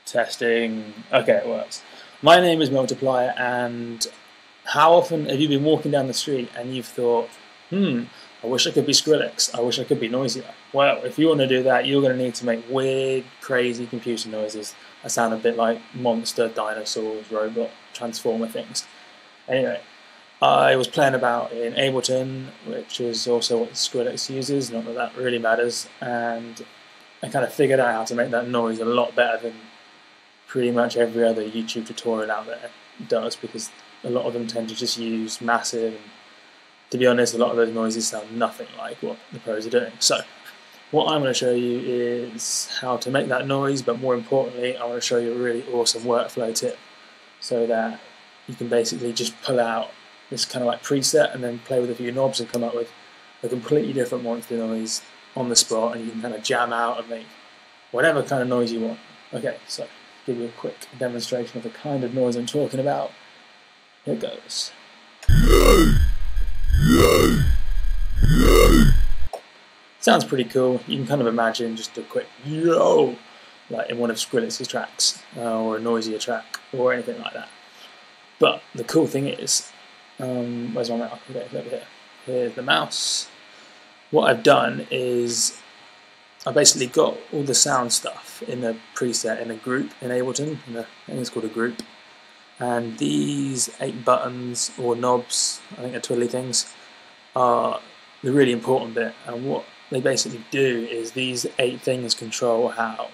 Testing. Okay, it works. My name is Multiplier, and how often have you been walking down the street and you've thought, I wish I could be Skrillex, I wish I could be Noisia? Well, if you want to do that, you're going to need to make weird, crazy computer noises that sound a bit like monster, dinosaurs, robot, transformer things. Anyway, I was playing about in Ableton, which is also what Skrillex uses, not that that really matters, and I kind of figured out how to make that noise a lot better than pretty much every other YouTube tutorial out there does, because a lot of them tend to just use massive, and to be honest, a lot of those noises sound nothing like what the pros are doing. So what I'm going to show you is how to make that noise, but more importantly I want to show you a really awesome workflow tip so that you can basically just pull out this kind of like preset and then play with a few knobs and come up with a completely different monster noise on the spot, and you can kind of jam out and make whatever kind of noise you want. Okay, so give you a quick demonstration of the kind of noise I'm talking about. Here it goes. Sounds pretty cool. You can kind of imagine just a quick yo, like in one of Skrillex's tracks, or a Noisia track, or anything like that. But the cool thing is, where's my mouse? Okay, it's over here. Here's the mouse. What I've done is I basically got all the sound stuff in a preset in a group in Ableton. I think it's called a group. And these 8 buttons or knobs, I think they're twiddly things, are the really important bit. And what they basically do is these 8 things control how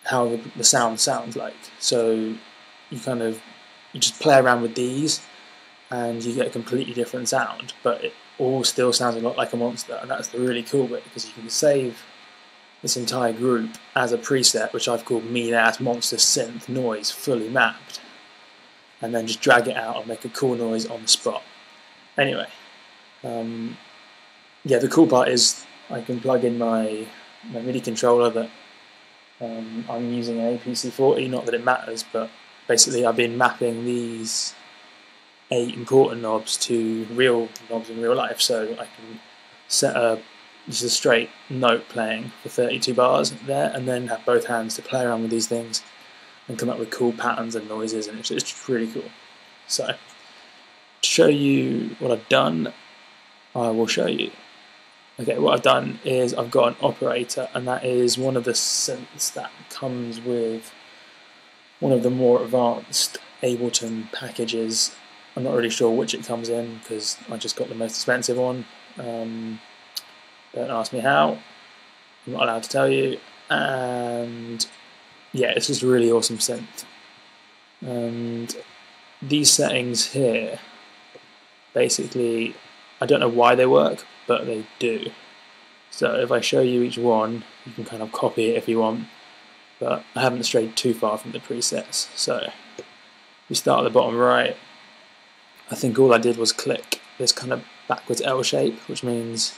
the sound sounds like. So you just play around with these and you get a completely different sound, but it all still sounds a lot like a monster, and that's the really cool bit, because you can save this entire group as a preset, which I've called mean ass monster synth noise fully mapped, and then just drag it out and make a cool noise on the spot. Anyway, yeah, the cool part is I can plug in my MIDI controller that I'm using an APC40, not that it matters, but basically I've been mapping these 8 important knobs to real knobs in real life, so I can set just a straight note playing for 32 bars there, and then have both hands to play around with these things and come up with cool patterns and noises, and it's just really cool. So to show you what I've done, I will show you. Okay, what I've done is I've got an operator, and that is one of the synths that comes with one of the more advanced Ableton packages. I'm not really sure which it comes in because I just got the most expensive one. Don't ask me how, I'm not allowed to tell you. And yeah, it's just a really awesome synth. And these settings here, basically, I don't know why they work, but they do. So if I show you each one, you can kind of copy it if you want, but I haven't strayed too far from the presets. So we start at the bottom right. I think all I did was click this kind of backwards L shape, which means,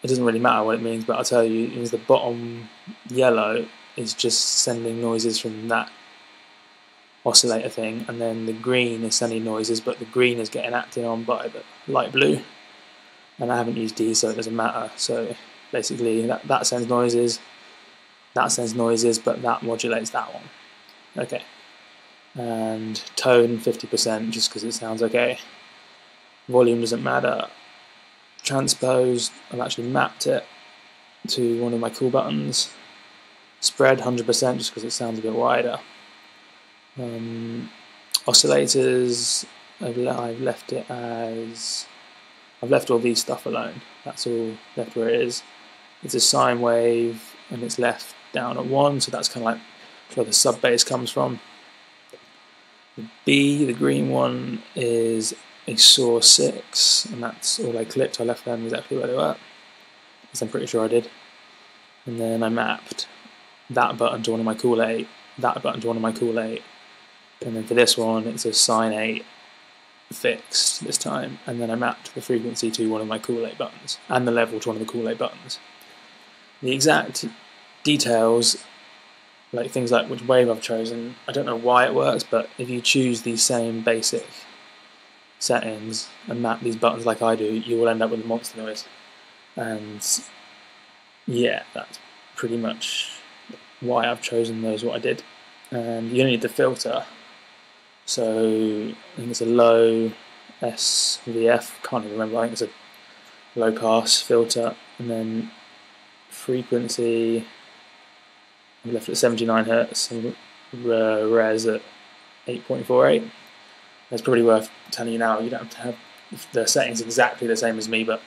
it doesn't really matter what it means, but I'll tell you, it means the bottom yellow is just sending noises from that oscillator thing, and then the green is sending noises, but the green is getting acted on by the light blue, and I haven't used D, so it doesn't matter. So basically that sends noises, but that modulates that one. Okay. And tone 50% just because it sounds okay. Volume doesn't matter. Transpose, I've actually mapped it to one of my cool buttons. Spread 100% just because it sounds a bit wider. Oscillators, I've left it as, I've left all these stuff alone. That's all left where it is. It's a sine wave and it's left down at 1, so that's kind of like where the sub bass comes from. B, the green one, is a saw 6, and that's all I clicked. I left them exactly where they were, because I'm pretty sure I did. And then I mapped that button to one of my cool 8, that button to one of my cool 8, and then for this one it's a sine 8 fixed this time, and then I mapped the frequency to one of my cool 8 buttons, and the level to one of the cool 8 buttons. The exact details, like things like which wave I've chosen, I don't know why it works, but if you choose these same basic settings and map these buttons like I do, you will end up with a monster noise. And yeah, that's pretty much why I've chosen those what I did. And you only need the filter, so I think it's a low SVF, can't even remember, I think it's a low pass filter, and then frequency I left it at 79 Hz and res at 8.48. That's probably worth telling you now. You don't have to have the settings exactly the same as me, but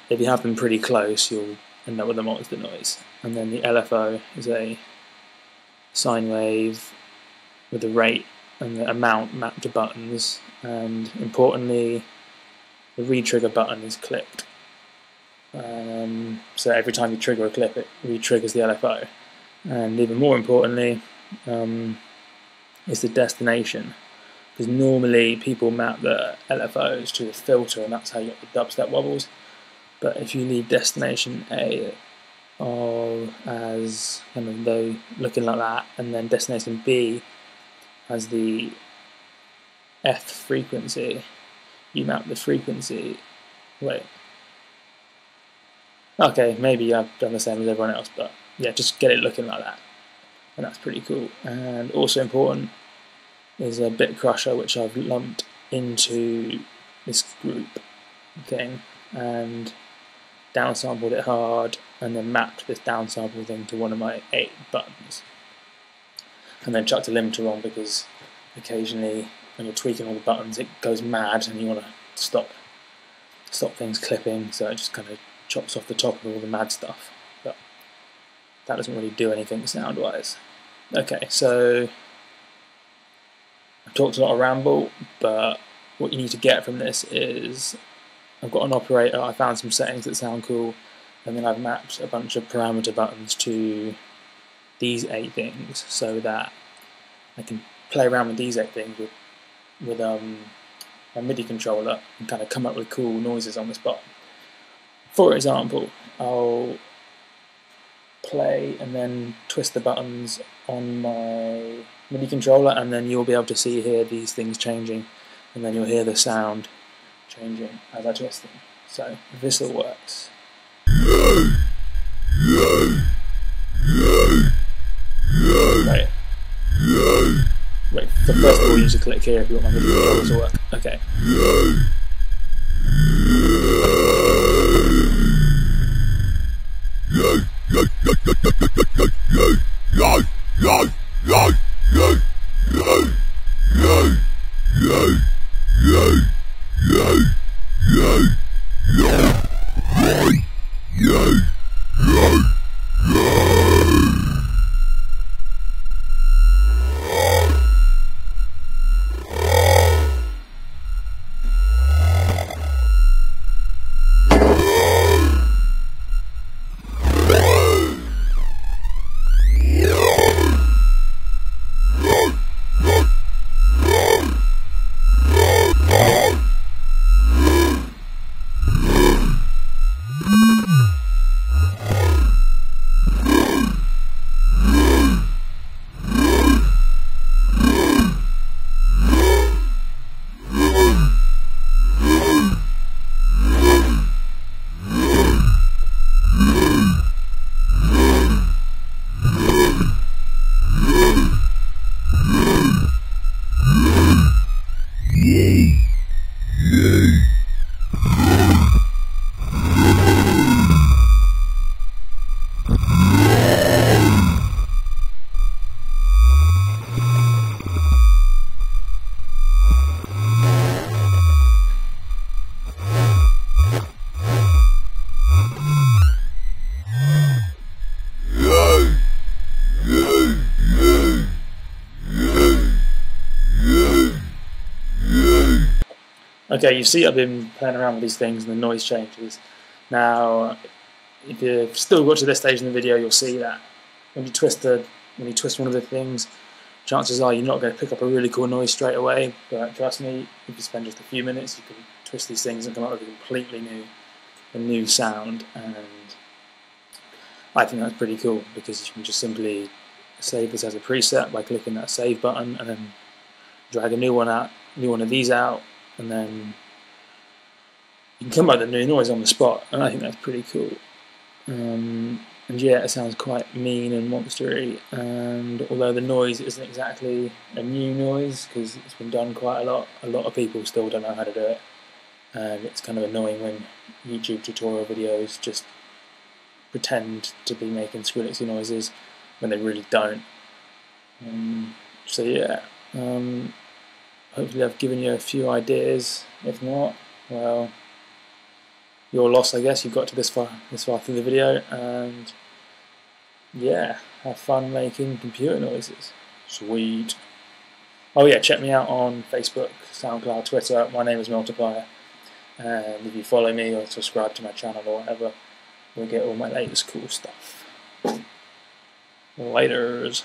if you have them pretty close, you'll end up with the monster noise. And then the LFO is a sine wave with the rate and the amount mapped to buttons, and importantly, the re-trigger button is clicked. So every time you trigger a clip, it re-triggers the LFO. And even more importantly, is the destination. Because normally people map the LFOs to the filter, and that's how you get the dubstep wobbles. But if you leave destination A as kind of though looking like that, and then destination B as the F frequency, you map the frequency. Wait. Okay, maybe I've done the same as everyone else, but yeah, just get it looking like that, and that's pretty cool. And also important is a bit crusher, which I've lumped into this group thing and downsampled it hard, and then mapped this downsample thing to one of my 8 buttons, and then chucked a limiter on, because occasionally when you're tweaking all the buttons it goes mad and you want to stop things clipping, so it just kind of chops off the top of all the mad stuff, but that doesn't really do anything sound wise. Okay, so I've talked a lot of ramble, but what you need to get from this is I've got an operator, I found some settings that sound cool, and then I've mapped a bunch of parameter buttons to these 8 things, so that I can play around with these 8 things with a MIDI controller and kind of come up with cool noises on the spot. For example, I'll play and then twist the buttons on my MIDI controller, and then you'll be able to hear these things changing, and then you'll hear the sound changing as I twist them. So if this all works. Wait, so first of all you need to click here if you want my MIDI controller to work. Okay. Okay, you see I've been playing around with these things and the noise changes. Now, if you've still got to this stage in the video, you'll see that when you twist one of the things, chances are you're not going to pick up a really cool noise straight away, but trust me, if you spend just a few minutes, you can twist these things and come up with a completely new sound. And I think that's pretty cool, because you can just simply save this as a preset by clicking that save button, and then drag a new one of these out, and then you can come up with a new noise on the spot, and I think that's pretty cool. And And yeah, it sounds quite mean and monstery, and although the noise isn't exactly a new noise because it's been done quite a lot of people still don't know how to do it, and it's kind of annoying when YouTube tutorial videos just pretend to be making Skrillexy noises when they really don't. So yeah, hopefully I've given you a few ideas. If not, well, your loss, I guess. You've got to this far through the video, and yeah, have fun making computer noises. Sweet. Oh yeah, check me out on Facebook, SoundCloud, Twitter. My name is Multiplier, and if you follow me or subscribe to my channel or whatever, you'll get all my latest cool stuff. Laters.